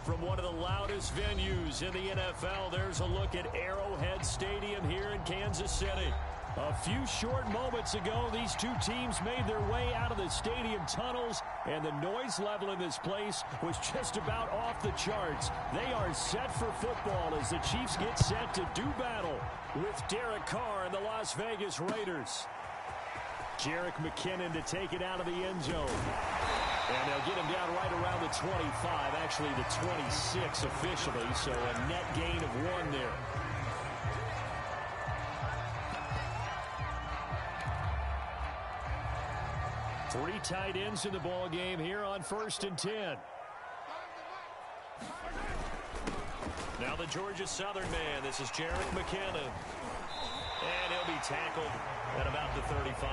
From one of the loudest venues in the NFL, there's a look at Arrowhead Stadium here in Kansas City. A few short moments ago, these two teams made their way out of the stadium tunnels, and the noise level in this place was just about off the charts. They are set for football as the Chiefs get set to do battle with Derek Carr and the Las Vegas Raiders. Jerick McKinnon to take it out of the end zone. And they'll get him down right around the 25, actually the 26 officially, so a net gain of 1 there. Three tight ends in the ball game here on 1st and 10. Now the Georgia Southern man. This is Jerick McKinnon. And he'll be tackled at about the 35.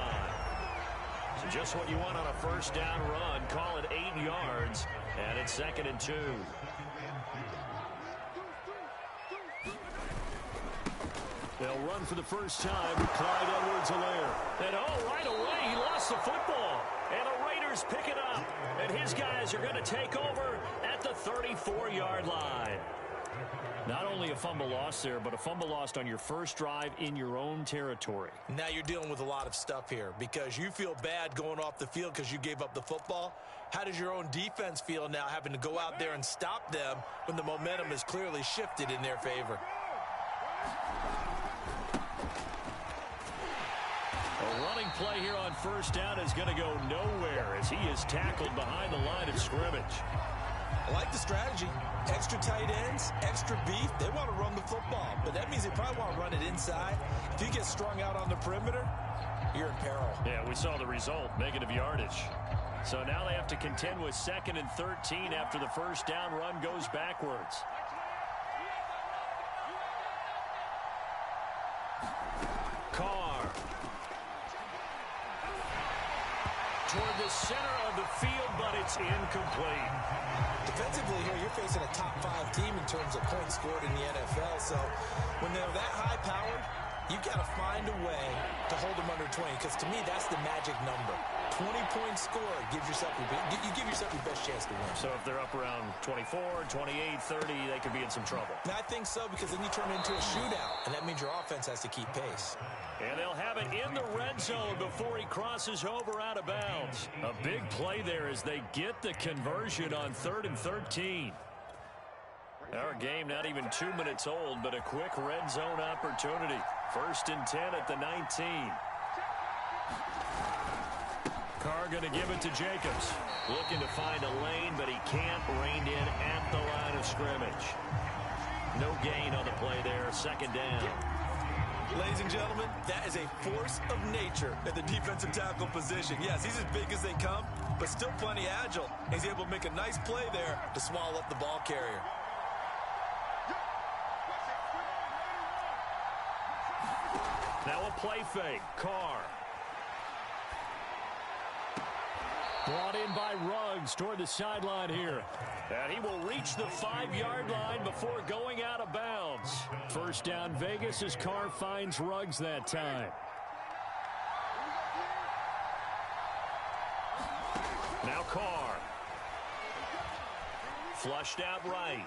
So just what you want on a first down run. Call it 8 yards. And it's 2nd and 2. They'll run for the first time with Clyde Edwards-Helaire. And right away he lost the football. And the Raiders pick it up. And his guys are going to take over at the 34-yard line. Not only a fumble loss there, but a fumble lost on your first drive in your own territory. Now you're dealing with a lot of stuff here because you feel bad going off the field because you gave up the football. How does your own defense feel now having to go out there and stop them when the momentum is clearly shifted in their favor? A running play here on first down is going to go nowhere as he is tackled behind the line of scrimmage. I like the strategy. Extra tight ends, extra beef. They want to run the football, but that means they probably want to run it inside. If you get strung out on the perimeter, you're in peril. Yeah, we saw the result, negative yardage. So now they have to contend with 2nd and 13 after the first down run goes backwards. Carr. Toward the center of the field, but it's incomplete. Defensively here, you're facing a top-5 team in terms of points scored in the NFL. So when they're that high-powered, you've got to find a way to hold them under 20. Because to me, that's the magic number. 20 points scored gives yourself you give yourself your best chance to win. So if they're up around 24, 28, 30, they could be in some trouble. And I think so because then you turn it into a shootout, and that means your offense has to keep pace. And they'll have it in the red zone before he crosses over out of bounds. A big play there as they get the conversion on 3rd and 13. Our game not even 2 minutes old, but a quick red zone opportunity. 1st and 10 at the 19. Carr going to give it to Jacobs. Looking to find a lane, but he can't. Reined in at the line of scrimmage. No gain on the play there. 2nd down. Ladies and gentlemen, that is a force of nature at the defensive tackle position. Yes, he's as big as they come, but still plenty agile. He's able to make a nice play there to swallow up the ball carrier. Now a play fake. Carr. Brought in by Ruggs toward the sideline here. And he will reach the 5-yard line before going out of bounds. First down Vegas as Carr finds Ruggs that time. Now Carr. Flushed out right.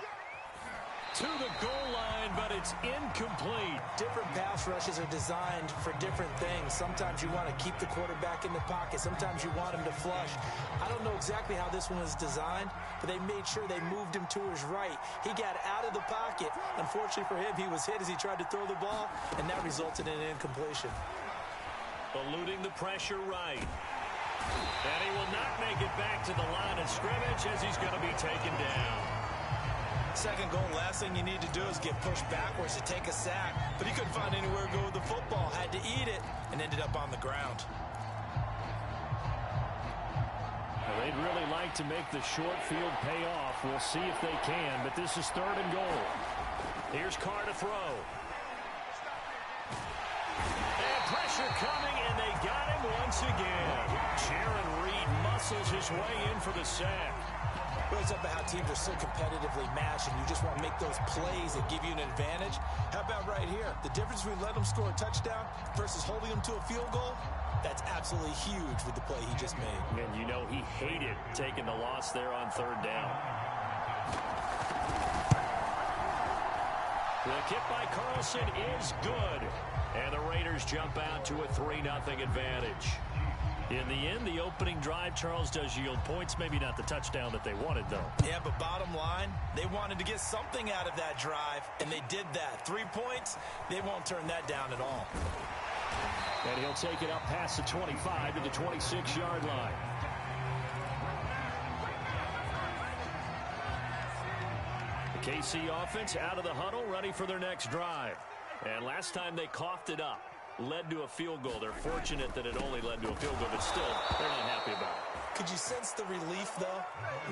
To the goal line, but it's incomplete. Different pass rushes are designed for different things. Sometimes you want to keep the quarterback in the pocket. Sometimes you want him to flush. I don't know exactly how this one was designed, but they made sure they moved him to his right. He got out of the pocket. Unfortunately for him, he was hit as he tried to throw the ball, and that resulted in an incompletion. Eluding the pressure right. And he will not make it back to the line of scrimmage as he's going to be taken down. 2nd goal, last thing you need to do is get pushed backwards to take a sack. But he couldn't find anywhere to go with the football. Had to eat it and ended up on the ground. Well, they'd really like to make the short field pay off. We'll see if they can, but this is 3rd and goal. Here's Carr to throw. And pressure coming, and they got him once again. Jaron Reed muscles his way in for the sack. Really something about how teams are so competitively matched, and you just want to make those plays that give you an advantage. How about right here? The difference between letting them score a touchdown versus holding them to a field goal, that's absolutely huge with the play he just made. And you know he hated taking the loss there on third down. The kick by Carlson is good. And the Raiders jump out to a 3-0 advantage. In the end, the opening drive, Charles, does yield points. Maybe not the touchdown that they wanted, though. Yeah, but bottom line, they wanted to get something out of that drive, and they did that. 3 points, they won't turn that down at all. And he'll take it up past the 25 to the 26-yard line. The KC offense out of the huddle, ready for their next drive. And last time they coughed it up, led to a field goal. They're fortunate that it only led to a field goal, but still, they're not happy about it. Could you sense the relief, though,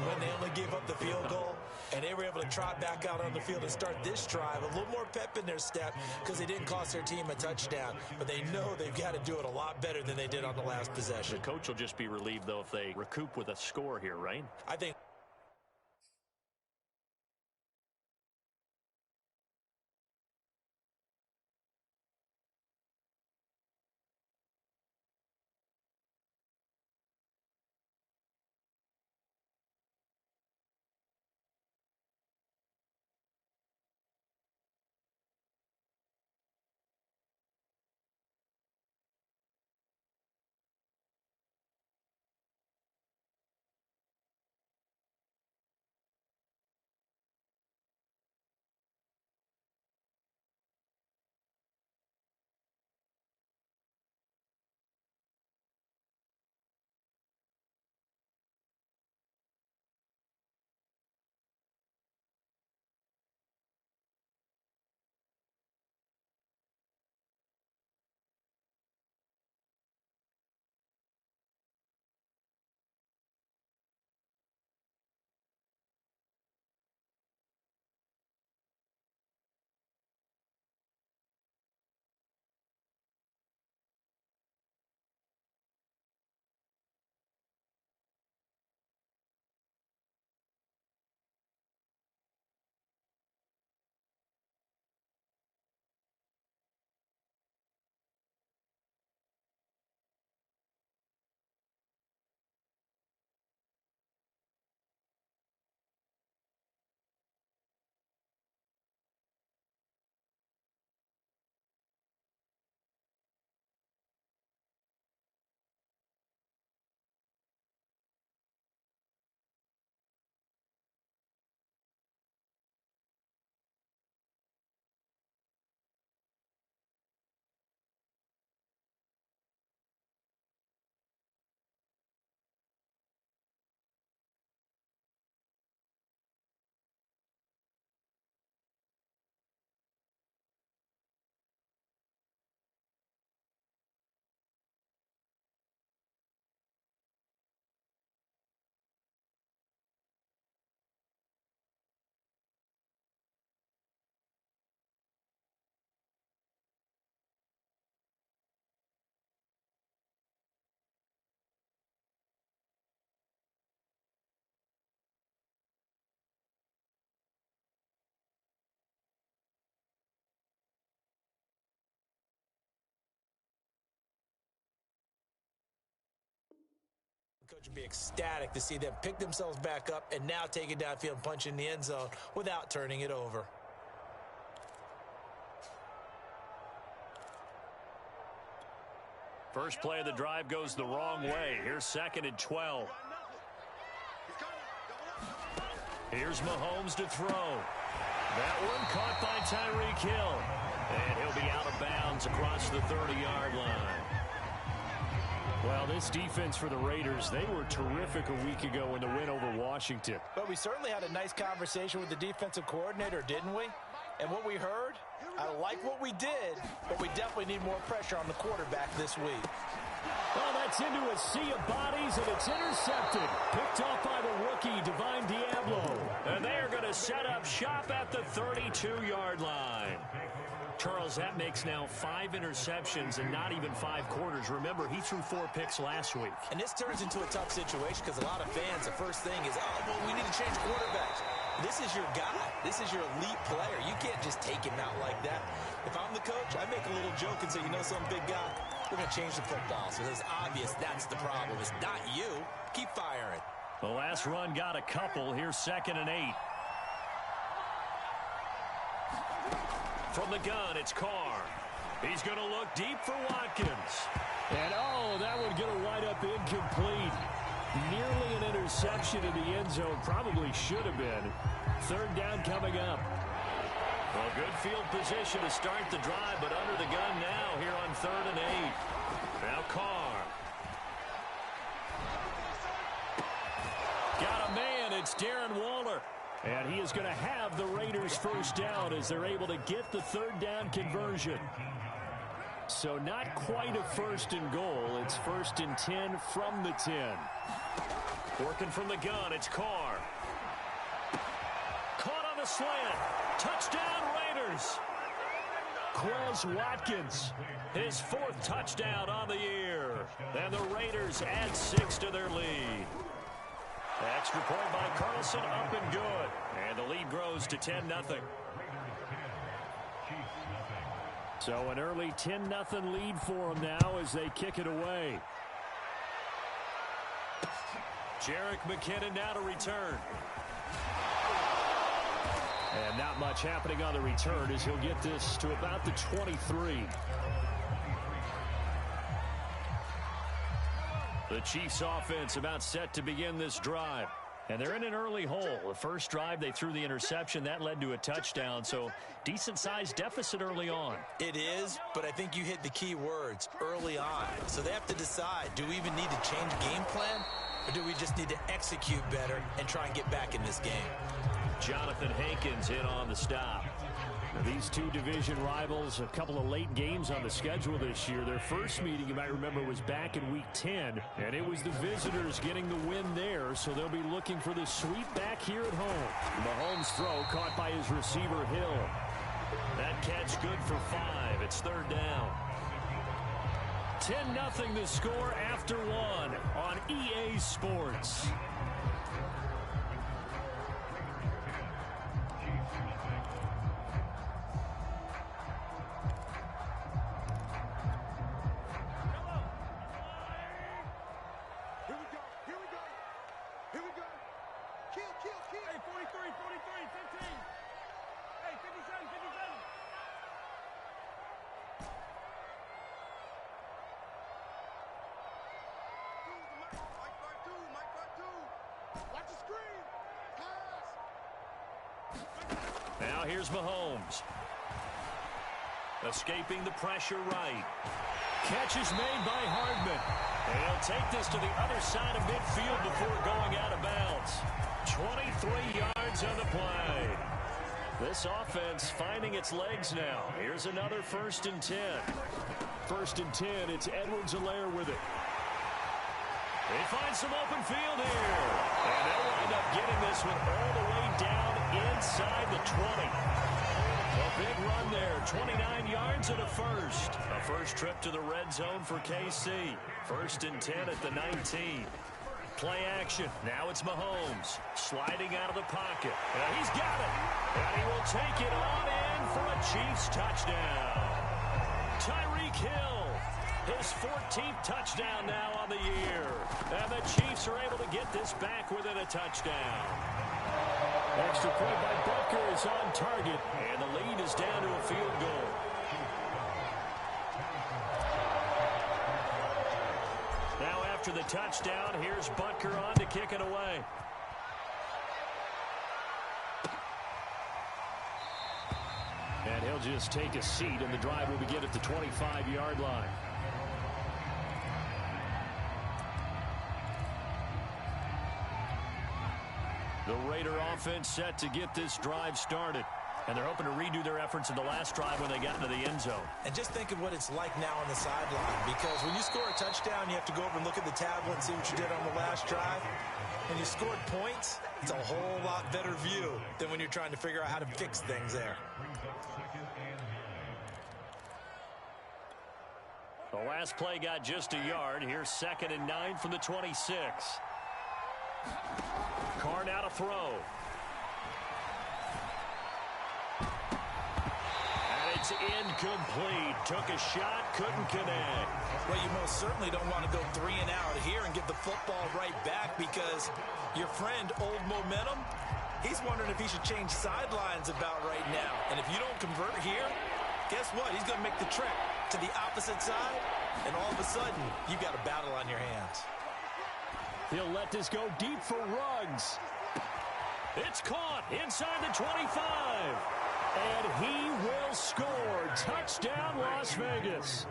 when they only gave up the field goal and they were able to trot back out on the field and start this drive? A little more pep in their step because they didn't cost their team a touchdown, but they know they've got to do it a lot better than they did on the last possession. The coach will just be relieved, though, if they recoup with a score here, right? I think. Coach would be ecstatic to see them pick themselves back up and now take it downfield and punch in the end zone without turning it over. First play of the drive goes the wrong way. Here's 2nd and 12. Here's Mahomes to throw. That one caught by Tyreek Hill. And he'll be out of bounds across the 30-yard line. Well, this defense for the Raiders, they were terrific a week ago in the win over Washington. But we certainly had a nice conversation with the defensive coordinator, didn't we? And what we heard, I like what we did, but we definitely need more pressure on the quarterback this week. Well, that's into a sea of bodies, and it's intercepted. Picked off by the rookie, Divine Diablo. And they are going to set up shop at the 32-yard line. Charles, that makes now 5 interceptions and not even 5 quarters. Remember, he threw 4 picks last week. And this turns into a tough situation because a lot of fans, the first thing is, oh, well, we need to change quarterbacks. This is your guy. This is your elite player. You can't just take him out like that. If I'm the coach, I make a little joke and say, you know, some big guy, we're going to change the football. So it's obvious that's the problem. It's not you. Keep firing. The last run got a couple. Here's 2nd and 8. From the gun, it's Carr. He's going to look deep for Watkins. And, oh, that would get a wind up incomplete. Nearly an interception in the end zone. Probably should have been. 3rd down coming up. Well, good field position to start the drive, but under the gun now here on 3rd and 8. Now Carr. Got a man. It's Darren Waller. And he is going to have the Raiders first down as they're able to get the 3rd down conversion. So not quite a 1st and goal. It's 1st and 10 from the 10. Working from the gun, it's Carr. Caught on the slant. Touchdown, Raiders. Quez Watkins, his 4th touchdown on the year. And the Raiders add 6 to their lead. Extra point by Carlson, up and good. And the lead grows to 10-0. So an early 10-0 lead for them now as they kick it away. Jerick McKinnon now to return. And not much happening on the return as he'll get this to about the 23. The Chiefs offense about set to begin this drive. And they're in an early hole. The first drive, they threw the interception. That led to a touchdown. So decent-sized deficit early on. It is, but I think you hit the key words, early on. So they have to decide, do we even need to change game plan? Or do we just need to execute better and try and get back in this game? Jonathan Hankins in on the stop. Now, these two division rivals, a couple of late games on the schedule this year. Their first meeting, you might remember, was back in Week 10, and it was the visitors getting the win there, so they'll be looking for the sweep back here at home. Mahomes' throw caught by his receiver, Hill. That catch good for 5. It's 3rd down. 10-0 the score after 1 on EA Sports. Now here's Mahomes. Escaping the pressure right. Catch is made by Hardman. And he'll take this to the other side of midfield before going out of bounds. 23 yards on the play. This offense finding its legs now. Here's another 1st and 10. 1st and 10, it's Edwards-Helaire with it. They find some open field here. And they'll wind up getting this one all the way down inside the 20. A big run there, 29 yards and a first. A first trip to the red zone for KC. 1st and 10 at the 19. Play action. Now it's Mahomes sliding out of the pocket. And he's got it. And he will take it on in for a Chiefs touchdown. Tyreek Hill. His 14th touchdown now on the year. And the Chiefs are able to get this back within a touchdown. Extra point by Butker is on target. And the lead is down to a field goal. Now after the touchdown, here's Butker on to kick it away. And he'll just take a seat, and the drive will begin at the 25-yard line. The Raider offense set to get this drive started. And they're hoping to redo their efforts in the last drive when they got into the end zone. And just think of what it's like now on the sideline. Because when you score a touchdown, you have to go over and look at the tablet and see what you did on the last drive. And you scored points, it's a whole lot better view than when you're trying to figure out how to fix things there. The last play got just a yard. Here's 2nd and 9 from the 26. Carr now to throw. And it's incomplete. Took a shot, couldn't connect. Well, you most certainly don't want to go 3 and out here and give the football right back, because your friend, Old Momentum, he's wondering if he should change sidelines about right now. And if you don't convert here, guess what? He's going to make the trek to the opposite side, and all of a sudden, you've got a battle on your hands. He'll let this go deep for Ruggs. It's caught inside the 25. And he will score. Touchdown, Las Vegas.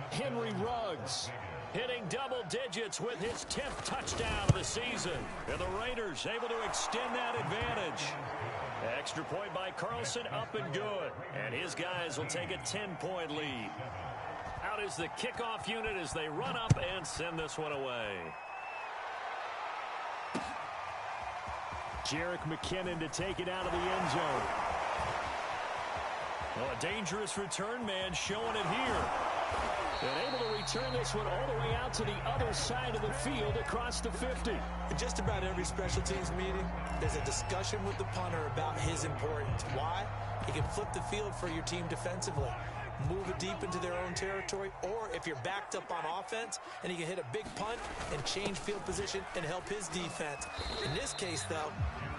Henry Ruggs hitting double digits with his 10th touchdown of the season. And the Raiders able to extend that advantage. Extra point by Carlson, up and good. And his guys will take a 10-point lead. Out is the kickoff unit as they run up and send this one away. Jerick McKinnon to take it out of the end zone. Oh, a dangerous return man showing it here. And able to return this one all the way out to the other side of the field across the 50. In just about every special teams meeting, there's a discussion with the punter about his importance. Why? He can flip the field for your team defensively, move it deep into their own territory, or if you're backed up on offense, and he can hit a big punt and change field position and help his defense. In this case, though,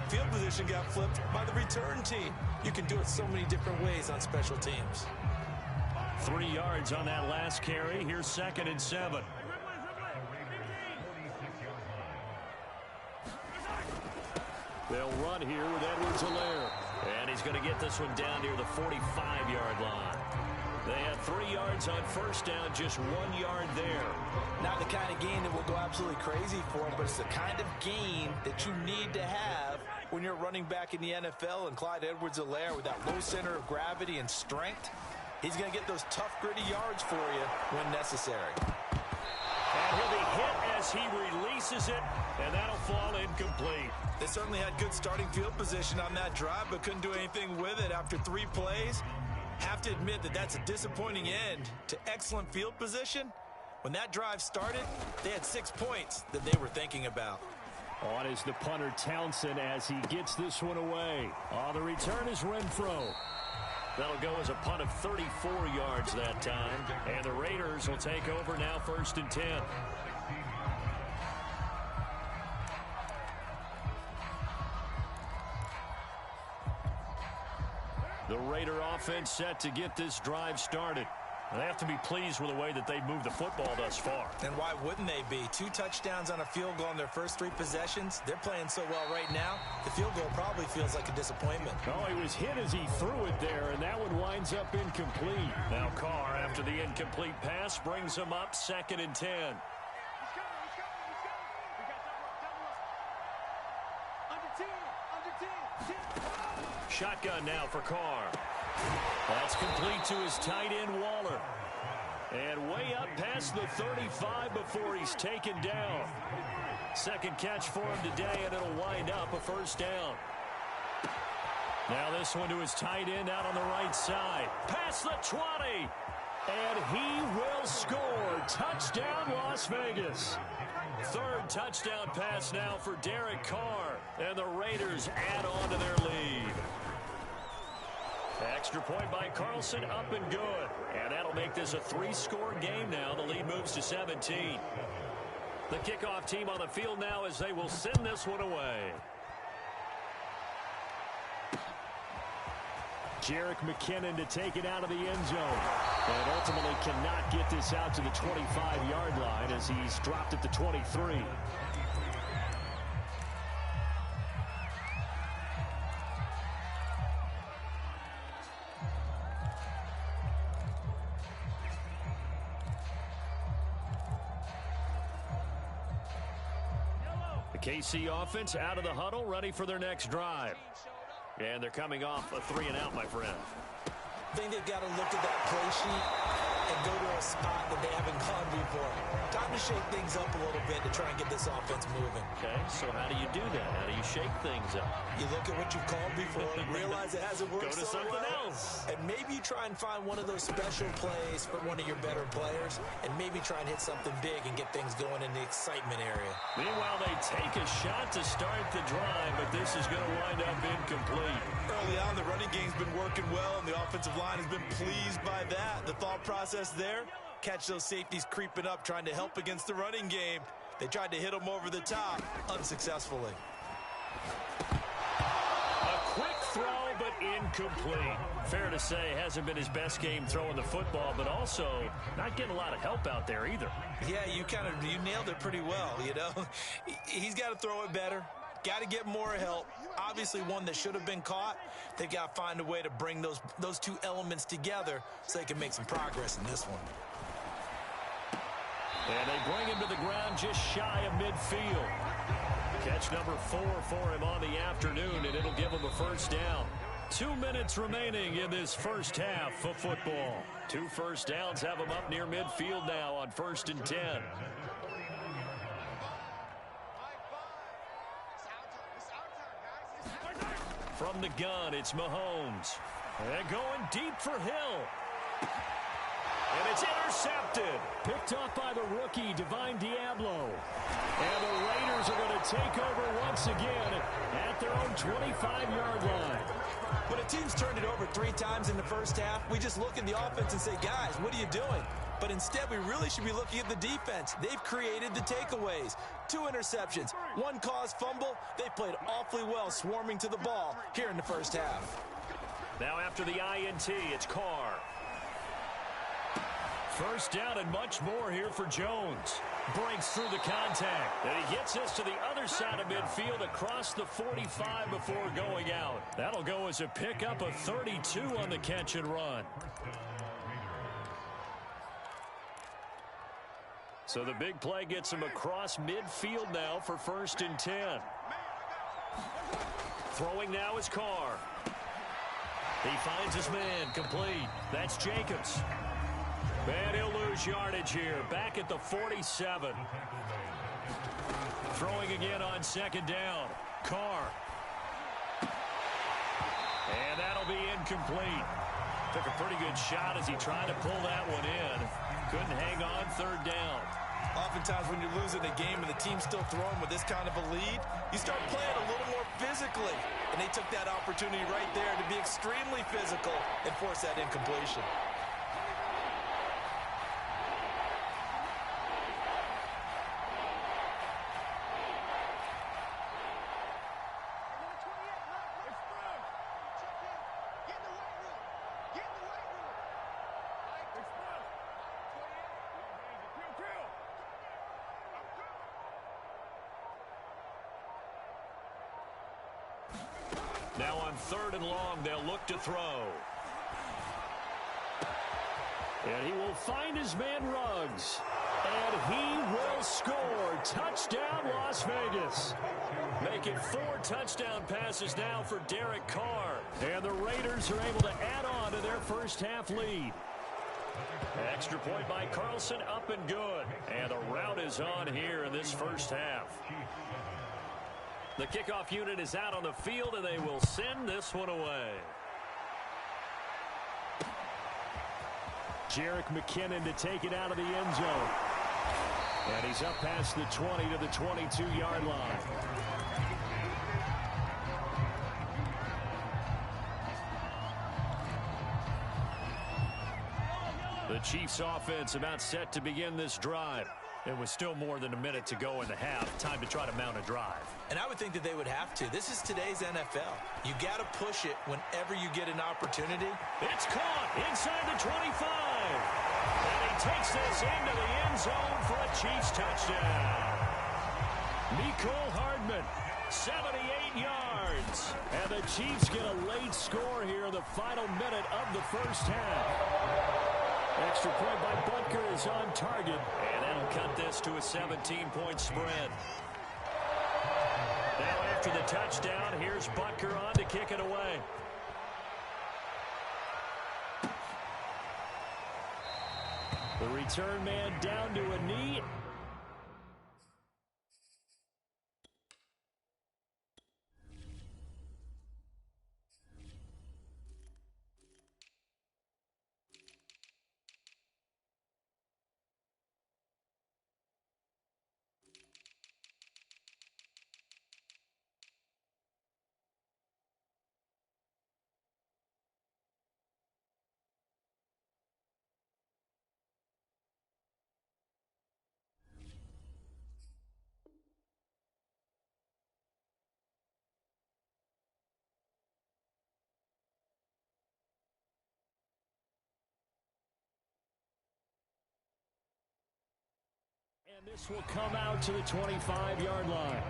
field position got flipped by the return team. You can do it so many different ways on special teams. 3 yards on that last carry. Here's 2nd and 7. They'll run here with Edwards-Helaire. And he's going to get this one down near the 45-yard line. They had 3 yards on first down, just 1 yard there. Not the kind of gain that will go absolutely crazy for him, but it's the kind of gain that you need to have when you're running back in the NFL. And Clyde Edwards-Helaire, with that low center of gravity and strength, he's going to get those tough, gritty yards for you when necessary. And he'll be hit as he releases it, and that'll fall incomplete. They certainly had good starting field position on that drive, but couldn't do anything with it after 3 plays. Have to admit that that's a disappointing end to excellent field position. When that drive started, they had 6 points that they were thinking about. On is the punter Townsend as he gets this one away. On the return is Renfro. That'll go as a punt of 34 yards that time. And the Raiders will take over now, 1st and 10. The Raider offense set to get this drive started. They have to be pleased with the way that they've moved the football thus far. And why wouldn't they be? 2 touchdowns on a field goal in their first 3 possessions. They're playing so well right now, the field goal probably feels like a disappointment. Oh, he was hit as he threw it there, and that one winds up incomplete. Now Carr, after the incomplete pass, brings him up 2nd and 10. Shotgun now for Carr. That's complete to his tight end, Waller. And way up past the 35 before he's taken down. Second catch for him today, and it'll wind up a 1st down. Now this one to his tight end out on the right side. Past the 20. And he will score. Touchdown, Las Vegas. 3rd touchdown pass now for Derek Carr. And the Raiders add on to their lead. Extra point by Carlson, up and good. And that'll make this a 3-score game now. The lead moves to 17. The kickoff team on the field now as they will send this one away. Jerick McKinnon to take it out of the end zone. And ultimately cannot get this out to the 25-yard line as he's dropped at the 23. KC offense out of the huddle, ready for their next drive. And they're coming off a 3 and out, my friend. I think they've got to look at that play sheet and go to a spot that they haven't gone before. Time to shake things up a little bit to try and get this offense moving. Okay, so how do you do that? How do you shake things up? You look at what you've called before, realize it hasn't worked Go to something else. and maybe you try and find one of those special plays for one of your better players, and maybe try and hit something big and get things going in the excitement area. Meanwhile, they take a shot to start the drive, but this is going to wind up incomplete. Early on, the running game's been working well, and the offensive line has been pleased by that. The thought process there, catch those safeties creeping up, trying to help against the running game. They tried to hit them over the top, unsuccessfully. A quick throw, but incomplete. Fair to say, hasn't been his best game throwing the football, but also not getting a lot of help out there either. Yeah, you nailed it pretty well, you know. He's got to throw it better. Got to get more help. Obviously one that should have been caught. They've got to find a way to bring those two elements together so they can make some progress in this one. And they bring him to the ground just shy of midfield. Catch number 4 for him on the afternoon, and it'll give him a first down. 2 minutes remaining in this first half of football. 2 first downs have him up near midfield now on 1st and 10. From the gun, it's Mahomes. And going deep for Hill. And it's intercepted. Picked up by the rookie, Divine Diablo. And the Raiders are going to take over once again at their own 25-yard line. When a team's turned it over 3 times in the first half, we just look at the offense and say, guys, what are you doing? But instead, we really should be looking at the defense. They've created the takeaways. 2 interceptions, 1 caused fumble. They played awfully well swarming to the ball here in the first half. Now after the INT, it's Carr. First down and much more here for Jones. Breaks through the contact. And he gets us to the other side of midfield across the 45 before going out. That'll go as a pickup of 32 on the catch and run. So the big play gets him across midfield now for 1st and 10. Throwing now is Carr. He finds his man, complete. That's Jacobs. And he'll lose yardage here, back at the 47. Throwing again on 2nd down. Carr. And that'll be incomplete. Took a pretty good shot as he tried to pull that one in. Couldn't hang on 3rd down. Oftentimes when you're losing a game and the team's still throwing with this kind of a lead, you start playing a little more physically. And they took that opportunity right there to be extremely physical and force that incompletion. Now on 3rd and long, they'll look to throw. And he will find his man Ruggs. And he will score. Touchdown, Las Vegas. Make it 4 touchdown passes now for Derek Carr. And the Raiders are able to add on to their first half lead. Extra point by Carlson, up and good. And the route is on here in this first half. The kickoff unit is out on the field, and they will send this one away. Jerick McKinnon to take it out of the end zone. And he's up past the 20 to the 22-yard line. The Chiefs offense about set to begin this drive. It was still more than a minute to go in the half. Time to try to mount a drive. And I would think that they would have to. This is today's NFL. You got to push it whenever you get an opportunity. It's caught inside the 25. And he takes this into the end zone for a Chiefs touchdown. Mecole Hardman, 78 yards. And the Chiefs get a late score here in the final minute of the first half. Extra point by Butker is on target. And that'll cut this to a 17-point spread. Now after the touchdown, here's Butker on to kick it away. The return man down to a knee. And this will come out to the 25-yard line.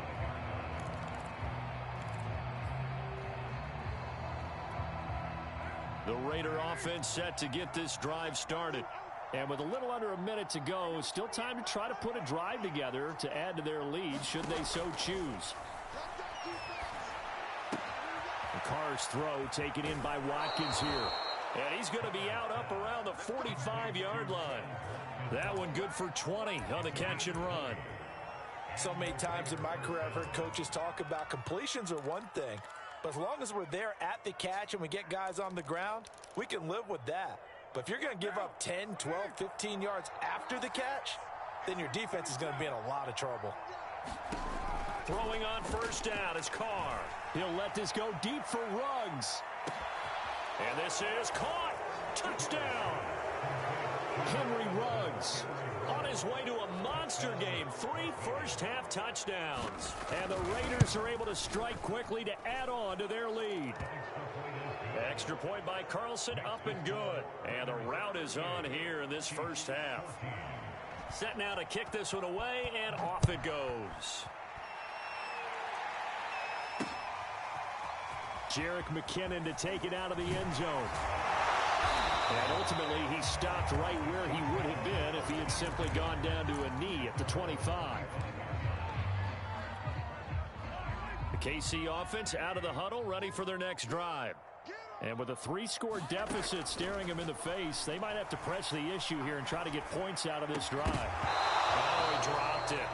The Raider offense set to get this drive started. And with a little under a minute to go, still time to try to put a drive together to add to their lead should they so choose. The Carr's throw taken in by Watkins here. And he's going to be out up around the 45-yard line. That one good for 20 on the catch and run. So many times in my career I've heard coaches talk about completions are one thing. But as long as we're there at the catch and we get guys on the ground, we can live with that. But if you're going to give up 10, 12, 15 yards after the catch, then your defense is going to be in a lot of trouble. Throwing on first down is Carr. He'll let this go deep for Ruggs. And this is caught. Touchdown. Henry Ruggs on his way to a monster game. 3 first-half touchdowns. And the Raiders are able to strike quickly to add on to their lead. Extra point by Carlson, up and good. And the route is on here in this first half. Set now to kick this one away, and off it goes. Jerick McKinnon to take it out of the end zone. And ultimately, he stopped right where he would have been if he had simply gone down to a knee at the 25. The KC offense out of the huddle, ready for their next drive. And with a 3-score deficit staring him in the face, they might have to press the issue here and try to get points out of this drive. Oh, he dropped it.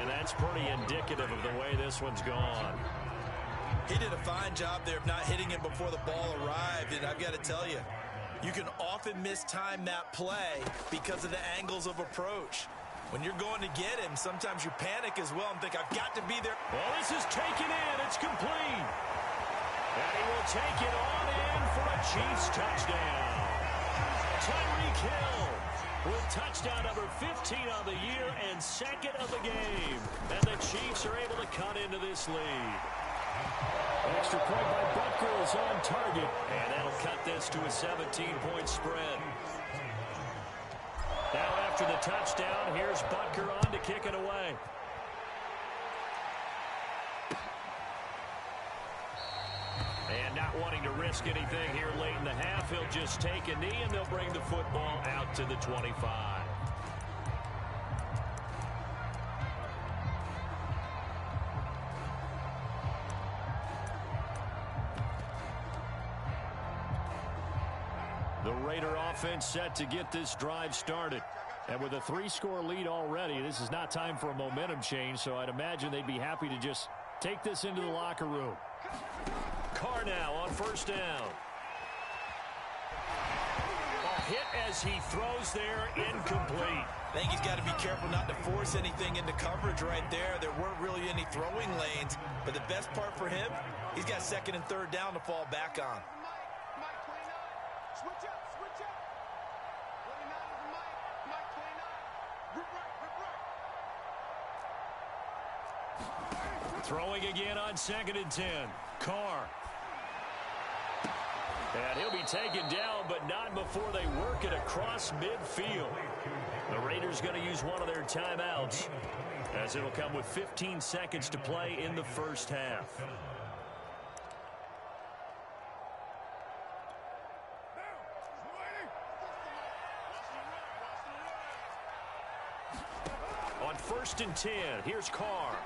And that's pretty indicative of the way this one's gone. He did a fine job there of not hitting him before the ball arrived. And I've got to tell you, you can often mistime that play because of the angles of approach. When you're going to get him, sometimes you panic as well and think, I've got to be there. Well, this is taken in. It's complete. And he will take it on in for a Chiefs touchdown. Tyreek Hill with touchdown number 15 on the year and second of the game. And the Chiefs are able to cut into this lead. Extra point by Butker is on target. And that'll cut this to a 17-point spread. Now after the touchdown, here's Butker on to kick it away. And not wanting to risk anything here late in the half, he'll just take a knee and they'll bring the football out to the 25. The Raider offense set to get this drive started. And with a 3-score lead already, this is not time for a momentum change, so I'd imagine they'd be happy to just take this into the locker room. Carr now on first down. A hit as he throws there, incomplete. I think he's got to be careful not to force anything into coverage right there. There weren't really any throwing lanes, but the best part for him, he's got second and third down to fall back on. Throwing again on 2nd and 10. Carr. And he'll be taken down, but not before they work it across midfield. The Raiders going to use one of their timeouts, as it'll come with 15 seconds to play in the first half. On 1st and 10, here's Carr.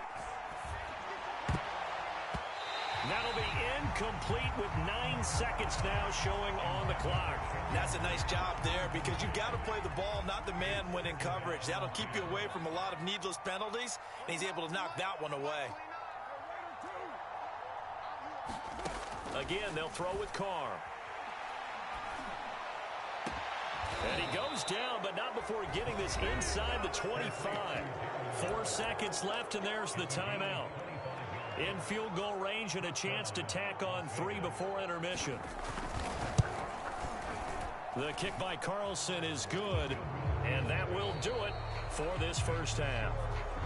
Now be incomplete with 9 seconds now showing on the clock. That's a nice job there because you've got to play the ball, not the man when in coverage. That'll keep you away from a lot of needless penalties, and he's able to knock that one away. Again, they'll throw with Carr. And he goes down, but not before getting this inside the 25. 4 seconds left, and there's the timeout. In field goal range and a chance to tack on 3 before intermission. The kick by Carlson is good, and that will do it for this first half.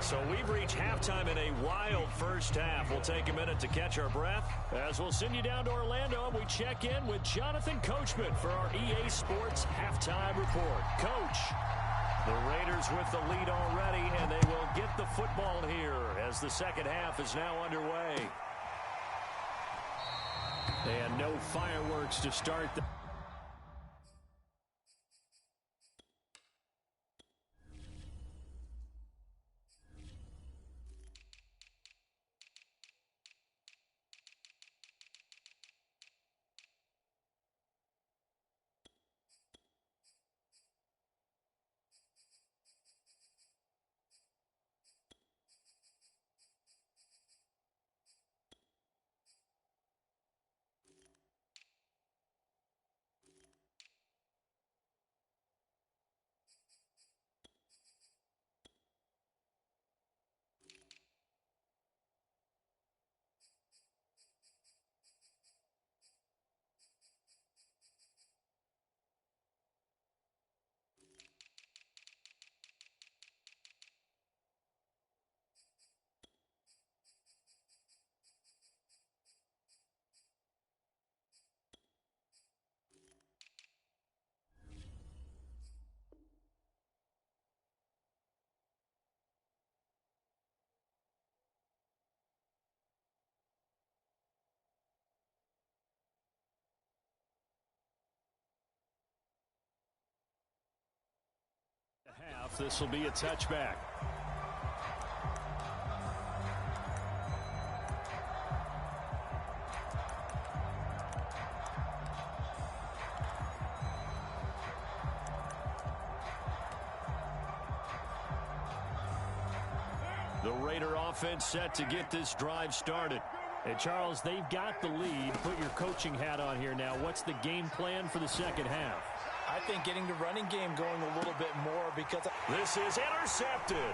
So we've reached halftime in a wild first half. We'll take a minute to catch our breath as we'll send you down to Orlando and we check in with Jonathan Coachman for our EA Sports Halftime Report. Coach, the Raiders with the lead already, and they will get the football here as the second half is now underway. And no fireworks to start the half. This will be a touchback. The Raider offense set to get this drive started. And Charles, they've got the lead. Put your coaching hat on here now. What's the game plan for the second half? I think getting the running game going a little bit more because this is intercepted.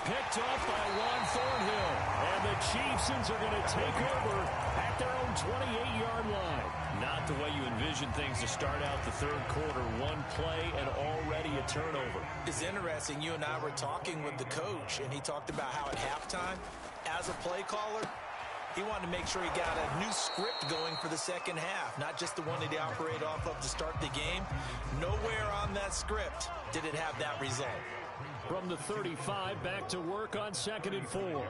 Picked off by Juan Thornhill. And the Chiefs are going to take over at their own 28-yard line. Not the way you envision things to start out the third quarter. One play and already a turnover. It's interesting. You and I were talking with the coach, and he talked about how at halftime, as a play caller, he wanted to make sure he got a new script going for the second half, not just the one that he operated off of to start the game. Nowhere on that script did it have that result. From the 35, back to work on 2nd and 4.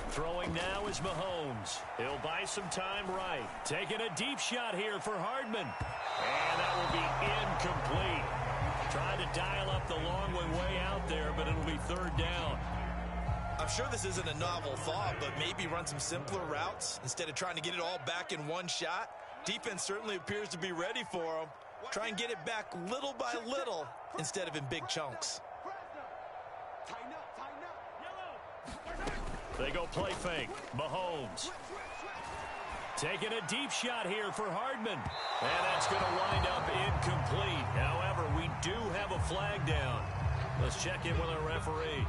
Throwing now is Mahomes. He'll buy some time right. Taking a deep shot here for Hardman. And that will be incomplete. Trying to dial up the long way out there, but it'll be third down. I'm sure this isn't a novel thought, but maybe run some simpler routes instead of trying to get it all back in one shot. Defense certainly appears to be ready for them. Try and get it back little by little instead of in big chunks. They go play fake. Mahomes. Taking a deep shot here for Hardman. And that's going to wind up incomplete. However, we do have a flag down. Let's check in with our referee.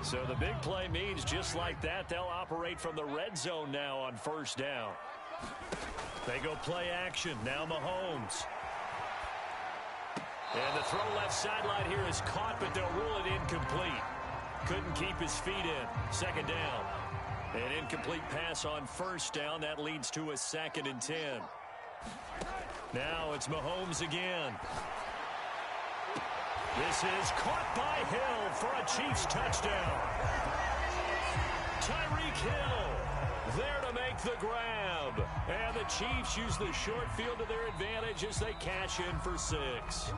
So the big play means just like that, they'll operate from the red zone now on first down. They go play action. Now Mahomes. And the throw left sideline here is caught, but they'll rule it incomplete. Couldn't keep his feet in. Second down. An incomplete pass on first down. That leads to a 2nd and 10. Now it's Mahomes again. This is caught by Hill for a Chiefs touchdown. Tyreek Hill there to make the grab. And the Chiefs use the short field to their advantage as they cash in for 6.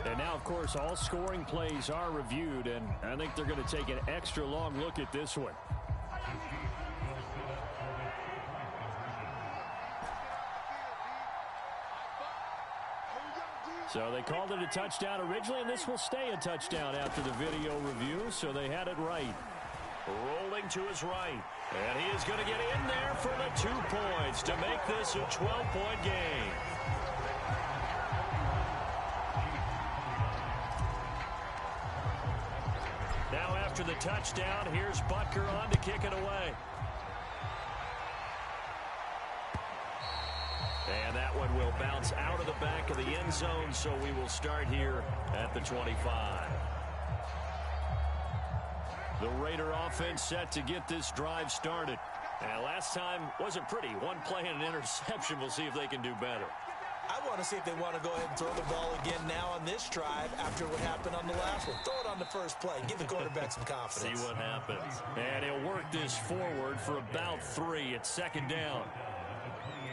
And now, of course, all scoring plays are reviewed, and I think they're going to take an extra long look at this one. So they called it a touchdown originally, and this will stay a touchdown after the video review, so they had it right. Rolling to his right, and he is going to get in there for the 2 points to make this a 12-point game. Now after the touchdown, here's Butker on to kick it away. And that one will bounce out of the back of the end zone, so we will start here at the 25. The Raider offense set to get this drive started. And last time wasn't pretty. One play and an interception. We'll see if they can do better. I want to see if they want to go ahead and throw the ball again now on this drive after what happened on the last one. Throw it on the first play. Give the quarterback some confidence. See what happens. And he'll work this forward for about 3. It's second down.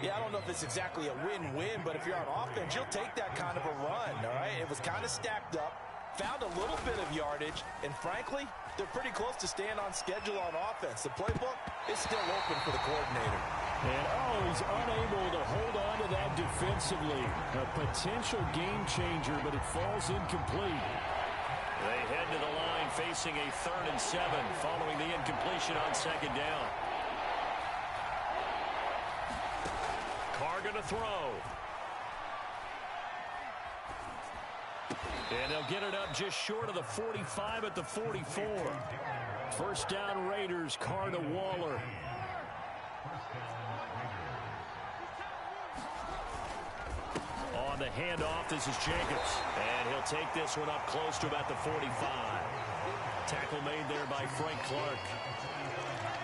Yeah, I don't know if it's exactly a win-win, but if you're on offense, you'll take that kind of a run, all right? It was kind of stacked up, found a little bit of yardage, and frankly, they're pretty close to staying on schedule on offense. The playbook is still open for the coordinator. And, he's unable to hold on to that defensively. A potential game changer, but it falls incomplete. They head to the line facing a 3rd and 7 following the incompletion on second down. Carr going to throw. And they'll get it up just short of the 45 at the 44. First down Raiders, Carr to Waller. On the handoff, this is Jacobs. And he'll take this one up close to about the 45. Tackle made there by Frank Clark.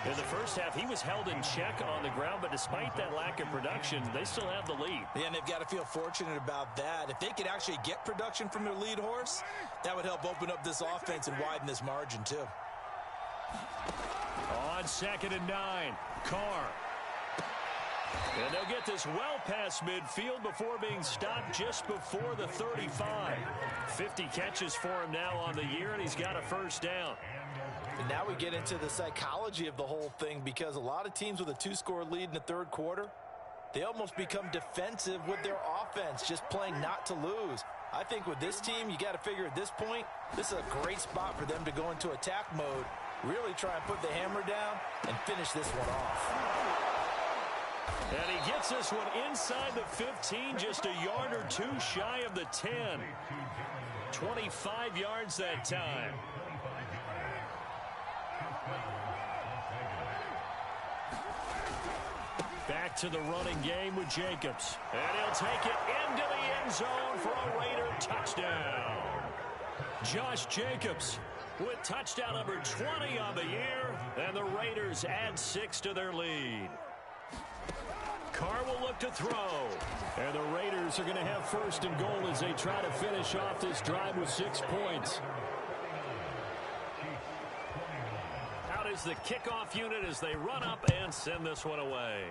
In the first half, he was held in check on the ground, but despite that lack of production, they still have the lead. Yeah, and they've got to feel fortunate about that. If they could actually get production from their lead horse, that would help open up this offense and widen this margin, too. On 2nd and 9, Carr. And they'll get this well past midfield before being stopped just before the 35. 50 catches for him now on the year, and he's got a first down. And now we get into the psychology of the whole thing, because a lot of teams with a 2-score lead in the third quarter, they almost become defensive with their offense, just playing not to lose. I think with this team, you got to figure at this point, this is a great spot for them to go into attack mode, really try and put the hammer down and finish this one off. And he gets this one inside the 15, just a yard or 2 shy of the 10. 25 yards that time. Back to the running game with Jacobs. And he'll take it into the end zone for a Raider touchdown. Josh Jacobs with touchdown number 20 on the year. And the Raiders add 6 to their lead. Carr will look to throw. And the Raiders are going to have 1st and goal as they try to finish off this drive with 6 points. Out is the kickoff unit as they run up and send this one away.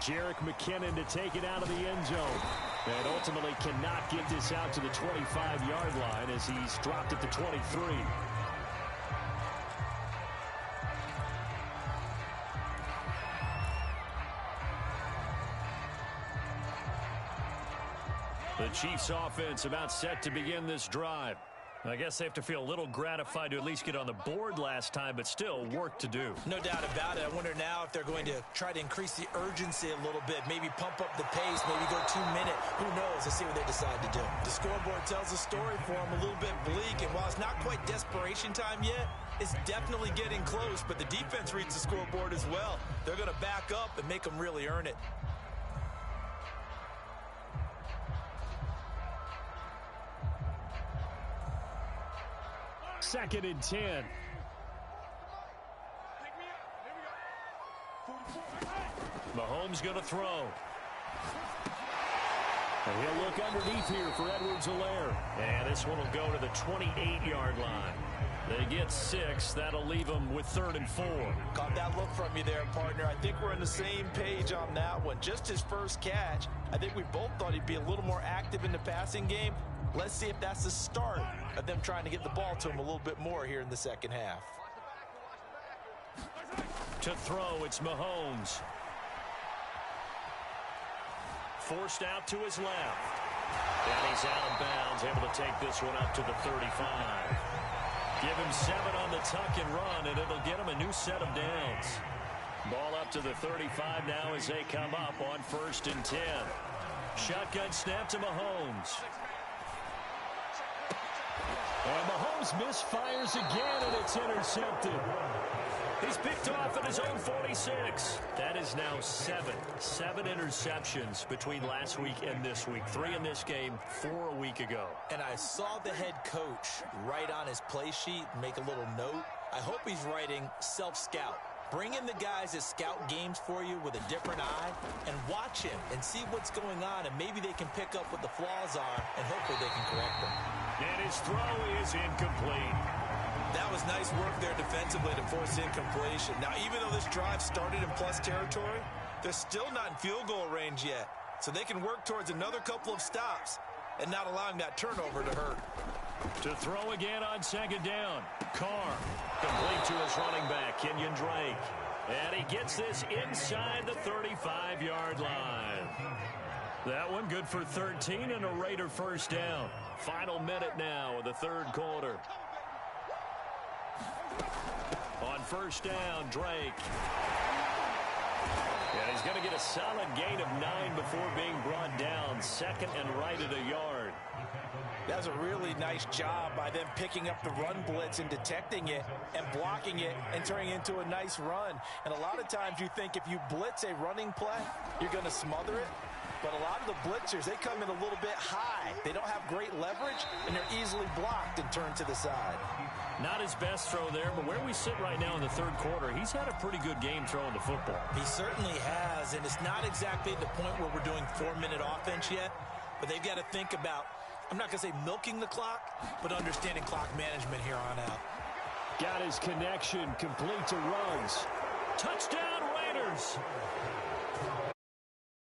Jerick McKinnon to take it out of the end zone. And ultimately cannot get this out to the 25-yard line as he's dropped at the 23. The Chiefs offense about set to begin this drive. I guess they have to feel a little gratified to at least get on the board last time, but still work to do. No doubt about it. I wonder now if they're going to try to increase the urgency a little bit, maybe pump up the pace, maybe go 2-minute. Who knows? Let's see what they decide to do. The scoreboard tells a story for them a little bit bleak, and while it's not quite desperation time yet, it's definitely getting close, but the defense reads the scoreboard as well. They're going to back up and make them really earn it. Second and 10. Mahomes going to throw. And he'll look underneath here for Edwards-Helaire. And this one will go to the 28-yard line. They get 6. That'll leave them with 3rd and 4. Got that look from you there, partner. I think we're on the same page on that one. Just his first catch. I think we both thought he'd be a little more active in the passing game. Let's see if that's the start of them trying to get the ball to him a little bit more here in the second half. To throw, it's Mahomes. forced out to his left. And he's out of bounds, able to take this one up to the 35. Give him 7 on the tuck and run, and it'll get him a new set of downs. Ball up to the 35 now as they come up on 1st and 10. Shotgun snap to Mahomes. And Mahomes misfires again, and it's intercepted. He's picked off at his own 46. That is now 7 interceptions between last week and this week. 3 in this game, 4 a week ago. And I saw the head coach write on his play sheet, make a little note. I hope he's writing self-scout. Bring in the guys that scout games for you with a different eye and watch him and see what's going on, and maybe they can pick up what the flaws are, and hopefully they can correct them. And his throw is incomplete. That was nice work there defensively to force incompletion. Now, even though this drive started in plus territory, they're still not in field goal range yet. So they can work towards another couple of stops and not allowing that turnover to hurt. To throw again on 2nd down. Carr complete to his running back, Kenyon Drake. And he gets this inside the 35-yard line. That one good for 13 and a Raider first down. Final minute now of the 3rd quarter. On 1st down, Drake. And he's going to get a solid gain of 9 before being brought down. 2nd and right at a yard. That's a really nice job by them picking up the run blitz and detecting it and blocking it and turning it into a nice run. And a lot of times you think if you blitz a running play, you're going to smother it. But a lot of the blitzers, they come in a little bit high. They don't have great leverage, and they're easily blocked and turned to the side. Not his best throw there, but where we sit right now in the 3rd quarter, he's had a pretty good game throwing the football. He certainly has, and it's not exactly at the point where we're doing 4-minute offense yet, but they've got to think about, I'm not going to say milking the clock, but understanding clock management here on out. Got his connection complete to Ruggs. Touchdown Raiders.